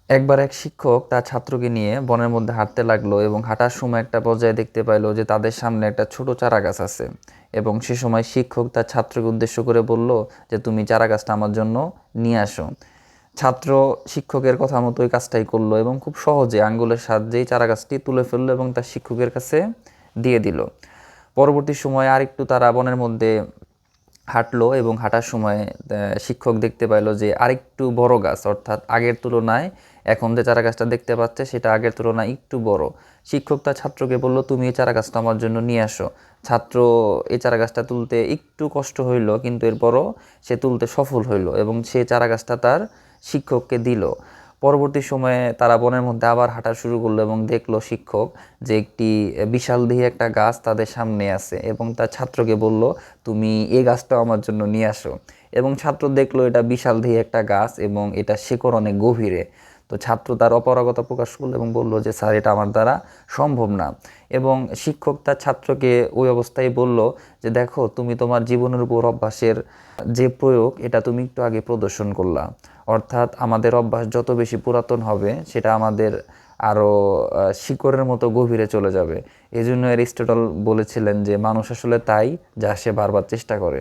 একবার এক শিক্ষক তার ছাত্রকে নিয়ে বনের মধ্যে হাঁটতে লাগলো এবং হাঁটার সময় একটা পর্যায়ে দেখতে পাইলো যে তাদের সামনে একটা ছোট চারা গাছ আছে। এবং সে সময় শিক্ষক তার ছাত্রকে উদ্দেশ্য করে বলল যে তুমি চারা গাছটা আমার জন্য নিয়ে আসো। ছাত্র শিক্ষকের কথা মতো ওই কাজটাই করলো এবং খুব সহজে আঙ্গুলের সাহায্যেই চারা গাছটি তুলে ফেললো এবং তার শিক্ষকের কাছে দিয়ে দিল। পরবর্তী সময়ে আরেকটু তারা বনের মধ্যে হাঁটলো এবং হাঁটার সময় শিক্ষক দেখতে পাইলো যে আরেকটু বড় গাছ, অর্থাৎ আগের তুলনায় এখন যে চারা গাছটা দেখতে পাচ্ছে সেটা আগের তুলনায় একটু বড়। শিক্ষক তার ছাত্রকে বলল তুমি এই চারা গাছটা আমার জন্য নিয়ে আসো। ছাত্র এই চারা গাছটা তুলতে একটু কষ্ট হইলো, কিন্তু এরপরও সে তুলতে সফল হইলো এবং সে চারা গাছটা তার শিক্ষককে দিল। পরবর্তী সময়ে তারা বনের মধ্যে আবার হাঁটা শুরু করলো এবং দেখলো শিক্ষক যে একটি বিশালদেহী একটা গাছ তাদের সামনে আছে এবং তার ছাত্রকে বলল তুমি এই গাছটাও আমার জন্য নিয়ে আসো। এবং ছাত্র দেখলো এটা বিশালদেহী একটা গাছ এবং এটা শিকড় অনেক গভীরে। তো ছাত্র তার অপারগতা প্রকাশ করলো এবং বলল যে স্যার এটা আমার দ্বারা সম্ভব না। এবং শিক্ষক তার ছাত্রকে ওই অবস্থায় বলল যে দেখো তুমি তোমার জীবনের উপর অভ্যাসের যে প্রয়োগ এটা তুমি একটু আগে প্রদর্শন করলা। অর্থাৎ আমাদের অভ্যাস যত বেশি পুরাতন হবে সেটা আমাদের আরও শিকড়ের মতো গভীরে চলে যাবে। এই জন্য অ্যারিস্টটল বলেছিলেন যে মানুষ আসলে তাই যা সে বারবার চেষ্টা করে।